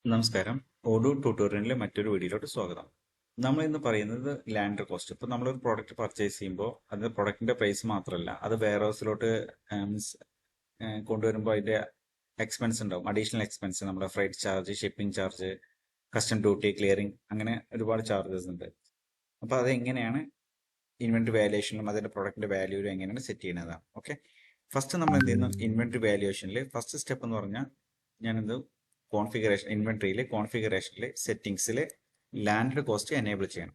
നമസ്കാരം. ഓഡു ട്യൂട്ടോറിയലിലെ മറ്റൊരു വീഡിയോയിലോട്ട് സ്വാഗതം. നമ്മൾ ഇന്ന് പറയുന്നത് ലാൻഡ് കോസ്റ്റ്. ഇപ്പോൾ നമ്മളൊരു പ്രോഡക്റ്റ് പർച്ചേസ് ചെയ്യുമ്പോൾ അത് പ്രൊഡക്റ്റിന്റെ പ്രൈസ് മാത്രമല്ല, അത് വെയർ ഹൗസിലോട്ട് കൊണ്ടുവരുമ്പോൾ അതിന്റെ എക്സ്പെൻസ് ഉണ്ടാവും. അഡീഷണൽ എക്സ്പെൻസ്, നമ്മുടെ freight charge, shipping charge, custom duty, clearing, അങ്ങനെ ഒരുപാട് ചാർജസ് ഉണ്ട്. അപ്പോൾ അത് എങ്ങനെയാണ് ഇൻവെന്ററി വാല്യുവേഷനിലും അതിന്റെ പ്രൊഡക്റ്റിന്റെ വാല്യൂലും എങ്ങനെയാണ് സെറ്റ് ചെയ്യുന്നതാണ്. ഓക്കെ, ഫസ്റ്റ് നമ്മൾ എന്ത് ചെയ്യുന്നു? ഇൻവെന്ററി വാല്യുവേഷനിൽ ഫസ്റ്റ് സ്റ്റെപ്പ് എന്ന് പറഞ്ഞാൽ ഞാനെന്ത് കോൺഫിഗറേഷൻ, ഇൻവെന്ററിയിൽ കോൺഫിഗറേഷനിൽ സെറ്റിംഗ്സിൽ ലാൻഡ് കോസ്റ്റ് എനേബിൾ ചെയ്യണം.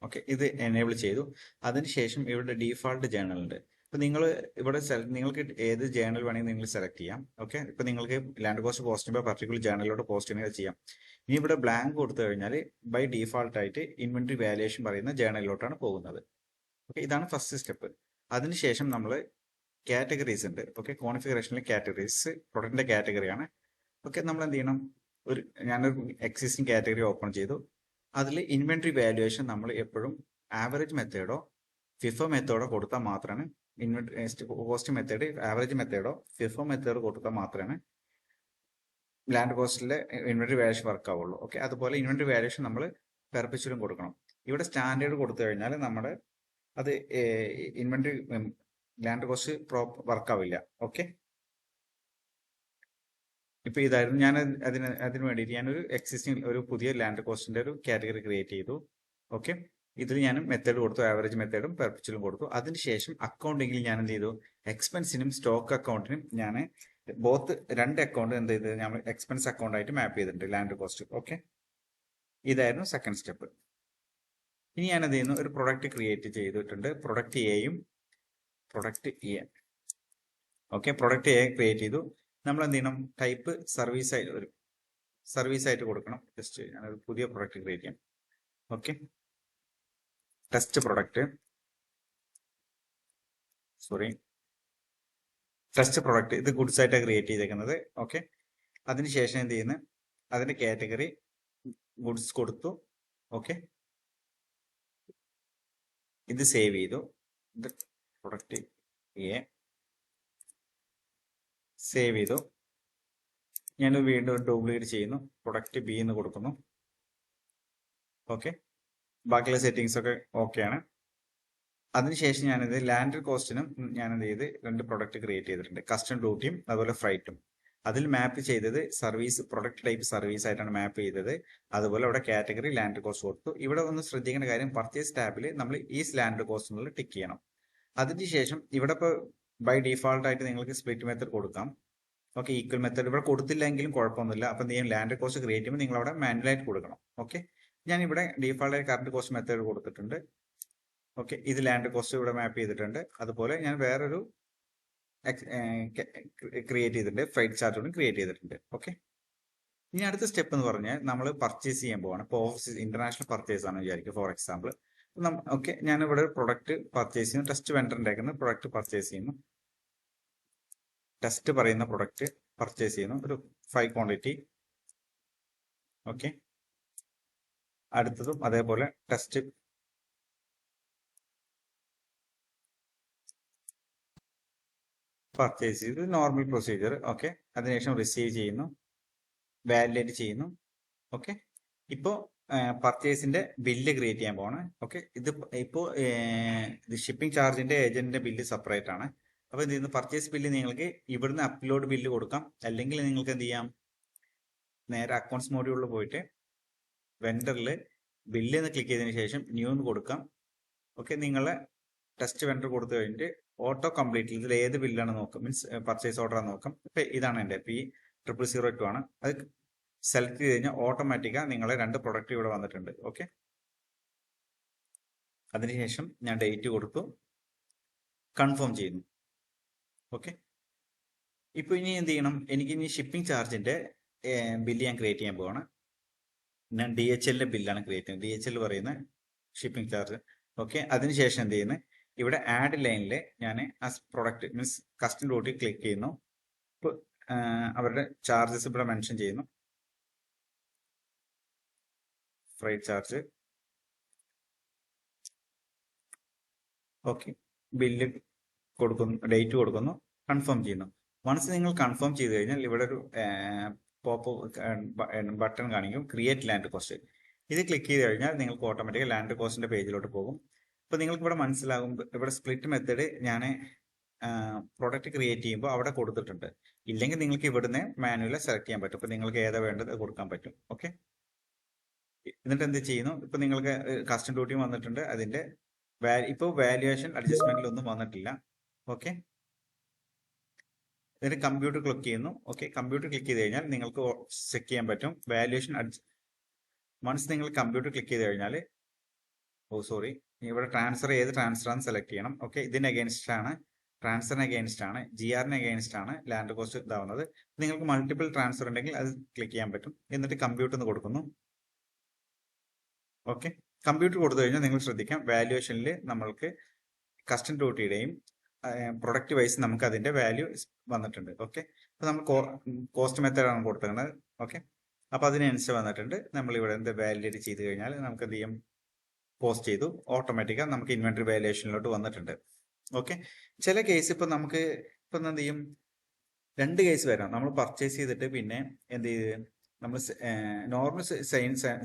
ഓക്കെ, ഇത് എനേബിൾ ചെയ്തു. അതിനുശേഷം ഇവിടെ ഡീഫാൾട്ട് ജേണൽ ഉണ്ട്. ഇപ്പൊ നിങ്ങൾ ഇവിടെ നിങ്ങൾക്ക് ഏത് ജേണൽ വേണമെങ്കിൽ നിങ്ങൾ സെലക്ട് ചെയ്യാം. ഓക്കെ, ഇപ്പൊ നിങ്ങൾക്ക് ലാൻഡ് കോസ്റ്റ് പോസ്റ്റ് ചെയ്യുമ്പോൾ പർട്ടിക്കുലർ ജേണലിലോട്ട് പോസ്റ്റ് ചെയ്യുന്നത് ചെയ്യാം. ഇനി ഇവിടെ ബ്ലാങ്ക് കൊടുത്തു കഴിഞ്ഞാൽ ബൈ ഡീഫാൾട്ട് ആയിട്ട് ഇൻവെന്ററി വാല്യുവേഷൻ പറയുന്ന ജേണലിലോട്ടാണ് പോകുന്നത്. ഓക്കെ, ഇതാണ് ഫസ്റ്റ് സ്റ്റെപ്പ്. അതിനുശേഷം നമ്മൾ കാറ്റഗറീസ് ഉണ്ട്. ഓക്കെ, കോൺഫിഗറേഷനിൽ കാറ്റഗറീസ് പ്രൊഡക്റ്റിന്റെ കാറ്റഗറിയാണ്. ഓക്കെ, നമ്മൾ എന്ത് ചെയ്യണം? ഞാനൊരു എക്സിസ്റ്റിംഗ് കാറ്റഗറി ഓപ്പൺ ചെയ്തു. അതിൽ ഇൻവെന്ററി വാല്യുവേഷൻ നമ്മൾ എപ്പോഴും ആവറേജ് മെത്തേഡോ ഫിഫോ മെത്തേഡോ കൊടുത്താൽ മാത്രമാണ് ഇൻവെന്ററി കോസ്റ്റ് മെത്തേഡ്, ആവറേജ് മെത്തേഡോ ഫിഫോ മെത്തേഡ് കൊടുത്താൽ മാത്രമേ ലാൻഡ് കോസ്റ്റിലെ ഇൻവെന്ററി വാല്യുവേഷൻ വർക്ക് ആവുള്ളൂ. ഓക്കെ, അതുപോലെ ഇൻവെന്ററി വാല്യുവേഷൻ നമ്മൾ പെർപ്പച്വലും കൊടുക്കണം. ഇവിടെ സ്റ്റാൻഡേർഡ് കൊടുത്തു കഴിഞ്ഞാൽ നമ്മുടെ അത് ഇൻവെന്ററി ലാൻഡ് കോസ്റ്റ് വർക്ക് ആവില്ല. ഓക്കെ, ഇപ്പൊ ഇതായിരുന്നു. ഞാൻ അതിന് വേണ്ടിയിട്ട് ഞാനൊരു എക്സിസ്റ്റിംഗ് ഒരു പുതിയ ലാൻഡ് കോസ്റ്റിന്റെ ഒരു കാറ്റഗറി ക്രിയേറ്റ് ചെയ്തു. ഓക്കെ, ഇതിൽ ഞാൻ മെത്തേഡ് കൊടുത്തു, ആവറേജ് മെത്തേഡും പെർപ്പച്വലും കൊടുത്തു. അതിനുശേഷം അക്കൗണ്ടിങ്ങിൽ ഞാൻ എന്ത് ചെയ്തു? എക്സ്പെൻസിനും സ്റ്റോക്ക് അക്കൗണ്ടിനും ഞാൻ രണ്ട് അക്കൗണ്ട് എന്ത് ചെയ്ത് ഞാൻ എക്സ്പെൻസ് അക്കൗണ്ട് ആയിട്ട് മാപ്പ് ചെയ്തിട്ടുണ്ട് ലാൻഡ് കോസ്റ്റ്. ഓക്കെ, ഇതായിരുന്നു സെക്കൻഡ് സ്റ്റെപ്പ്. ഇനി ഞാൻ എന്ത് ചെയ്യുന്നു? ഒരു പ്രൊഡക്റ്റ് ക്രിയേറ്റ് ചെയ്തിട്ടുണ്ട്, പ്രൊഡക്റ്റ് എയും product A. Okay, product A create ചെയ്തു. നമ്മൾ എന്ത് ചെയ്യണം? ടൈപ്പ് സർവീസ് ആയിട്ട് ഒരു സർവീസ് ആയിട്ട് കൊടുക്കണം. ജസ്റ്റ് ഞാനൊരു പുതിയ പ്രൊഡക്റ്റ് ക്രിയേറ്റ് ചെയ്യാം. Okay, test product, test product, ഇത് ഗുഡ്സ് ആയിട്ടാണ് ക്രിയേറ്റ് ചെയ്തേക്കുന്നത്. ഓക്കെ, അതിനുശേഷം എന്ത് ചെയ്യുന്നത്? അതിന്റെ കാറ്റഗറി ഗുഡ്സ് കൊടുത്തു. ഓക്കെ, ഇത് സേവ് ചെയ്തു. ഇത് പ്രൊഡക്റ്റ് എ സേവ് ചെയ്തു. ഞാൻ വീണ്ടും ഡ്യൂപ്ലിക്കേറ്റ് ചെയ്യുന്നു, പ്രൊഡക്റ്റ് ബി എന്ന് കൊടുക്കുന്നു. ഓക്കെ, ബാക്കിയുള്ള സെറ്റിങ്സ് ഒക്കെ ഓക്കെയാണ്. അതിനുശേഷം ഞാനിത് ലാൻഡ് കോസ്റ്റിനും ഞാൻ എന്ത് ചെയ്ത് രണ്ട് പ്രൊഡക്റ്റ് ക്രിയേറ്റ് ചെയ്തിട്ടുണ്ട്, കസ്റ്റം ഡ്യൂട്ടിയും അതുപോലെ ഫ്രൈറ്റും. അതിൽ മാപ്പ് ചെയ്തത് സർവീസ്, പ്രൊഡക്റ്റ് ടൈപ്പ് സർവീസ് ആയിട്ടാണ് മാപ്പ് ചെയ്തത്. അതുപോലെ അവിടെ കാറ്റഗറി ലാൻഡ് കോസ്റ്റ് കൊടുത്തു. ഇവിടെ ഒന്ന് ശ്രദ്ധിക്കേണ്ട കാര്യം, പർച്ചേസ് ടാബിൽ നമ്മൾ ഈ ലാൻഡ് കോസ്റ്റ് എന്നുള്ളത് ടിക്ക് ചെയ്യണം. അതിനുശേഷം ഇവിടെ ഇപ്പോൾ ബൈ ഡീഫാൾട്ട് ആയിട്ട് നിങ്ങൾക്ക് സ്പ്ലിറ്റ് മെത്തേഡ് കൊടുക്കാം. ഓക്കെ, ഈക്വൽ മെത്തേഡ് ഇവിടെ കൊടുത്തില്ലെങ്കിലും കുഴപ്പമൊന്നുമില്ല. അപ്പം എന്ത് ചെയ്യും? ലാൻഡ് കോസ്റ്റ് ക്രിയേറ്റ് ചെയ്യുമ്പോൾ നിങ്ങൾ അവിടെ മാനുവലായിട്ട് കൊടുക്കണം. ഓക്കെ, ഞാൻ ഇവിടെ ഡീഫാൾട്ട് ആയിട്ട് കറണ്ട് കോസ്റ്റ് മെത്തേഡ് കൊടുത്തിട്ടുണ്ട്. ഓക്കെ, ഇത് ലാൻഡ് കോസ്റ്റ് ഇവിടെ മാപ്പ് ചെയ്തിട്ടുണ്ട്. അതുപോലെ ഞാൻ വേറൊരു ക്രിയേറ്റ് ചെയ്തിട്ടുണ്ട്, ഫ്രൈറ്റ് ചാർട്ട് ക്രിയേറ്റ് ചെയ്തിട്ടുണ്ട്. ഓക്കെ, ഇനി അടുത്ത സ്റ്റെപ്പ് എന്ന് പറഞ്ഞാൽ നമ്മൾ പർച്ചേസ് ചെയ്യാൻ പോവാണ്. ഇപ്പോൾ ഓഫീസ് ഇന്റർനാഷണൽ പർച്ചേസ് ആണ് വിചാരിക്കും, ഫോർ എക്സാമ്പിൾ. ഓക്കെ, ഞാൻ ഇവിടെ പ്രൊഡക്റ്റ് പർച്ചേസ് ചെയ്യുന്നു, ടെസ്റ്റ് വെണ്ടറിന്റെ പ്രൊഡക്റ്റ് പർച്ചേസ് ചെയ്യുന്നു, ടെസ്റ്റ് പറയുന്ന പ്രൊഡക്റ്റ് പർച്ചേസ് ചെയ്യുന്നു, ഒരു 5 ക്വാണ്ടിറ്റി. ഓക്കെ, അടുത്തതും അതേപോലെ ടെസ്റ്റ് പർച്ചേസ് ചെയ്ത് നോർമൽ പ്രൊസീജിയർ. ഓക്കെ, അതിനുശേഷം റിസീവ് ചെയ്യുന്നു, വാലിഡേറ്റ് ചെയ്യുന്നു. ഓക്കെ, ഇപ്പോൾ പർച്ചേസിന്റെ ബില്ല് ക്രിയേറ്റ് ചെയ്യാൻ പോവാണ്. ഓക്കെ, ഇത് ഇപ്പോൾ ഇത് ഷിപ്പിംഗ് ചാർജിന്റെ ഏജന്റിന്റെ ബില്ല് സെപ്പറേറ്റ് ആണ്. അപ്പോൾ ഇത് പർച്ചേസ് ബില്ല് നിങ്ങൾക്ക് ഇവിടുന്ന് അപ്ലോഡ് ബില്ല് കൊടുക്കാം, അല്ലെങ്കിൽ നിങ്ങൾക്ക് എന്ത് ചെയ്യാം? നേരെ അക്കൗണ്ട്സ് മോഡ്യൂളിൽ പോയിട്ട് വെണ്ടറിൽ ബില്ല് എന്ന് ക്ലിക്ക് ചെയ്തതിന് ശേഷം ന്യൂ എന്ന് കൊടുക്കാം. ഓക്കെ, നിങ്ങളെ ടെസ്റ്റ് വെണ്ടർ കൊടുത്തു കഴിഞ്ഞിട്ട് ഓട്ടോ കംപ്ലീറ്റ് ഇതിൽ ഏത് ബില്ലാണ് നോക്കാം, മീൻസ് പർച്ചേസ് ഓർഡർ ആണ് നോക്കാം. ഇപ്പൊ ഇതാണ് എൻ്റെ P0002 ആണ്. അത് സെലക്ട് ചെയ്ത് കഴിഞ്ഞാൽ ഓട്ടോമാറ്റിക്കാ നിങ്ങളെ രണ്ട് പ്രൊഡക്റ്റ് ഇവിടെ വന്നിട്ടുണ്ട്. ഓക്കെ, അതിനുശേഷം ഞാൻ ഡേറ്റ് കൊടുത്തു, കൺഫേം ചെയ്യുന്നു. ഓക്കെ, ഇപ്പൊ ഇനി എന്ത് ചെയ്യണം? എനിക്ക് ഇനി ഷിപ്പിംഗ് ചാർജിന്റെ ബില്ല് ഞാൻ ക്രിയേറ്റ് ചെയ്യാൻ പോവാണ്. ഞാൻ DHL ബില്ലാണ് ക്രിയേറ്റ് ചെയ്യുന്നത്, DHL പറയുന്ന ഷിപ്പിംഗ് ചാർജ്. ഓക്കെ, അതിനുശേഷം എന്ത് ചെയ്യുന്നത്? ഇവിടെ ആഡ് ലൈനിൽ ഞാൻ product means custom duty click ചെയ്യുന്നു. ഇപ്പോൾ അവരുടെ ചാർജസ് ഇവിടെ മെൻഷൻ ചെയ്യുന്നു, ഫ്രൈറ്റ് ചാർജ്. ഓക്കെ, ബില്ല് കൊടുക്കുന്നു, ഡേറ്റ് കൊടുക്കുന്നു, കൺഫേം ചെയ്യുന്നു. വൺസ് നിങ്ങൾ കൺഫേം ചെയ്ത് കഴിഞ്ഞാൽ ഇവിടെ ഒരു പോപ്പ് ബട്ടൺ കാണിക്കും, ക്രിയേറ്റ് ലാൻഡ് കോസ്റ്റ്. ഇത് ക്ലിക്ക് ചെയ്ത് കഴിഞ്ഞാൽ നിങ്ങൾക്ക് ഓട്ടോമാറ്റിക് ലാൻഡ് കോസ്റ്റിന്റെ പേജിലോട്ട് പോകും. ഇപ്പൊ നിങ്ങൾക്ക് ഇവിടെ മനസ്സിലാകും, ഇവിടെ സ്പ്ലിറ്റ് മെത്തേഡ് ഞാൻ പ്രൊഡക്റ്റ് ക്രിയേറ്റ് ചെയ്യുമ്പോൾ അവിടെ കൊടുത്തിട്ടുണ്ട്. ഇല്ലെങ്കിൽ നിങ്ങൾക്ക് ഇവിടുന്ന് മാനുവലി സെലക്ട് ചെയ്യാൻ പറ്റും. ഇപ്പൊ നിങ്ങൾക്ക് ഏതാ വേണ്ടത് കൊടുക്കാൻ പറ്റും. ഓക്കെ, എന്നിട്ട് എന്ത് ചെയ്യുന്നു, ഇപ്പൊ നിങ്ങൾക്ക് കസ്റ്റം ഡ്യൂട്ടി വന്നിട്ടുണ്ട്. അതിന്റെ ഇപ്പോൾ വാല്യുവേഷൻ അഡ്ജസ്റ്റ്മെന്റിലൊന്നും വന്നിട്ടില്ല. ഓക്കെ, എന്നിട്ട് കമ്പ്യൂട്ടർ ക്ലിക്ക് ചെയ്യുന്നു. ഓക്കെ, കമ്പ്യൂട്ടർ ക്ലിക്ക് ചെയ്ത് കഴിഞ്ഞാൽ നിങ്ങൾക്ക് ചെക്ക് ചെയ്യാൻ പറ്റും വാല്യുവേഷൻ വൺസ് നിങ്ങൾ കമ്പ്യൂട്ടർ ക്ലിക്ക് ചെയ്ത് കഴിഞ്ഞാൽ സോറി, ഇവിടെ ട്രാൻസ്ഫർ ഏത് ട്രാൻസ്ഫർ ആണ് സെലക്ട് ചെയ്യണം. ഓക്കെ, ഇതിന് അഗേൻസ്റ്റ് ആണ്, ട്രാൻസ്ഫറിന് അഗേൻസ്റ്റ് ആണ്, GRന് അഗേൻസ്റ്റ് ആണ് ലാൻഡ് കോസ്റ്റ് ഇതാവുന്നത്. നിങ്ങൾക്ക് മൾട്ടിപ്പിൾ ട്രാൻസ്ഫർ ഉണ്ടെങ്കിൽ അത് ക്ലിക്ക് ചെയ്യാൻ പറ്റും. എന്നിട്ട് കമ്പ്യൂട്ടർ കൊടുക്കുന്നു. ഓക്കെ, കമ്പ്യൂട്ടർ കൊടുത്തു കഴിഞ്ഞാൽ നിങ്ങൾ ശ്രദ്ധിക്കാം, വാല്യുവേഷനിൽ നമ്മൾക്ക് കസ്റ്റം ഡ്യൂട്ടിയുടെയും പ്രൊഡക്റ്റ് വൈസ് നമുക്ക് അതിന്റെ വാല്യൂ വന്നിട്ടുണ്ട്. ഓക്കെ, അപ്പൊ നമ്മൾ കോസ്റ്റ് മെത്തേഡാണ് കൊടുത്തിരുന്നത്. ഓക്കെ, അപ്പൊ അതിനനുസരിച്ച് വന്നിട്ടുണ്ട്. നമ്മൾ ഇവിടെ എന്ത് വാലിഡേറ്റ് ചെയ്ത് കഴിഞ്ഞാൽ നമുക്ക് എന്ത് ചെയ്യും, പോസ്റ്റ് ചെയ്തു, ഓട്ടോമാറ്റിക്കാ നമുക്ക് ഇൻവെന്ററി വാല്യുവേഷനിലോട്ട് വന്നിട്ടുണ്ട്. ഓക്കെ, ചില കേസ് ഇപ്പൊ നമുക്ക് ഇപ്പൊ എന്ത് ചെയ്യും, രണ്ട് കേസ് വരാം. നമ്മൾ പർച്ചേസ് ചെയ്തിട്ട് പിന്നെ എന്ത് ചെയ്ത് നമ്മൾ നോർമൽ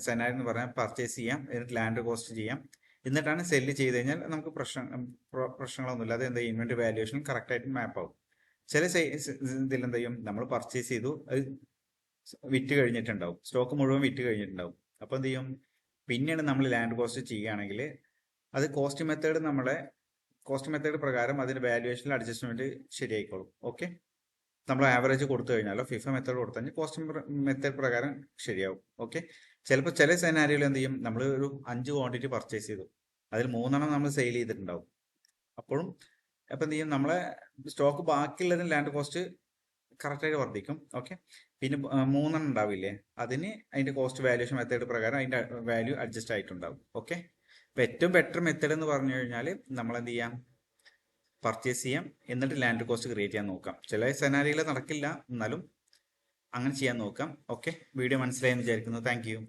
സെനാരി എന്ന് പറഞ്ഞാൽ പർച്ചേസ് ചെയ്യാം, എന്നിട്ട് ലാൻഡ് കോസ്റ്റ് ചെയ്യാം, എന്നിട്ടാണ് സെല്ല് ചെയ്ത് കഴിഞ്ഞാൽ നമുക്ക് പ്രശ്നങ്ങളൊന്നുമില്ല. അത് എന്താ ഇൻവെന്ററി വാല്യുവേഷൻ കറക്റ്റ് ആയിട്ട് മാപ്പ് ആവും. ചില ഇതിൽ എന്ത് ചെയ്യും, നമ്മൾ പർച്ചേസ് ചെയ്തു, അത് വിറ്റ് കഴിഞ്ഞിട്ടുണ്ടാവും, സ്റ്റോക്ക് മുഴുവൻ വിറ്റ് കഴിഞ്ഞിട്ടുണ്ടാവും. അപ്പൊ എന്ത് ചെയ്യും, പിന്നീട് നമ്മൾ ലാൻഡ് കോസ്റ്റ് ചെയ്യുകയാണെങ്കിൽ അത് കോസ്റ്റ് മെത്തേഡ് പ്രകാരം അതിന്റെ വാല്യുവേഷനിൽ അഡ്ജസ്റ്റ്മെന്റ് ശരിയായിക്കോളും. ഓക്കെ, നമ്മൾ ആവറേജ് കൊടുത്തു കഴിഞ്ഞാലോ ഫിഫ മെത്തേഡ് കൊടുത്തു കഴിഞ്ഞാൽ കോസ്റ്റ് മെത്തേഡ് പ്രകാരം ശരിയാവും. ഓക്കെ, ചിലപ്പോൾ ചില സെനാരിയോയിൽ എന്ത് ചെയ്യും, നമ്മൾ ഒരു 5 ക്വാണ്ടിറ്റി പർച്ചേസ് ചെയ്തു, അതിൽ 3 നമ്മൾ സെയിൽ ചെയ്തിട്ടുണ്ടാവും. അപ്പോഴും അപ്പം എന്ത് ചെയ്യും, നമ്മളെ സ്റ്റോക്ക് ബാക്കിയുള്ളതിന് ലാൻഡ് കോസ്റ്റ് കറക്റ്റായിട്ട് വർദ്ധിക്കും. ഓക്കെ, പിന്നെ 3 ഉണ്ടാവില്ലേ, അതിന് അതിന്റെ കോസ്റ്റ് വാല്യുവേഷൻ മെത്തേഡ് പ്രകാരം അതിന്റെ വാല്യൂ അഡ്ജസ്റ്റ് ആയിട്ടുണ്ടാവും. ഓക്കെ, അപ്പൊ ഏറ്റവും ബെറ്റർ മെത്തേഡ് എന്ന് പറഞ്ഞു കഴിഞ്ഞാൽ നമ്മൾ എന്ത് ചെയ്യാം, പർച്ചേസ് ചെയ്യാം, എന്നിട്ട് ലാൻഡ് കോസ്റ്റ് ക്രിയേറ്റ് ചെയ്യാൻ നോക്കാം. ചില സെനാരിയിൽ നടക്കില്ല, എന്നാലും അങ്ങനെ ചെയ്യാൻ നോക്കാം. ഓക്കെ, വീഡിയോ മനസ്സിലായെന്ന് വിചാരിക്കുന്നു. Thank you.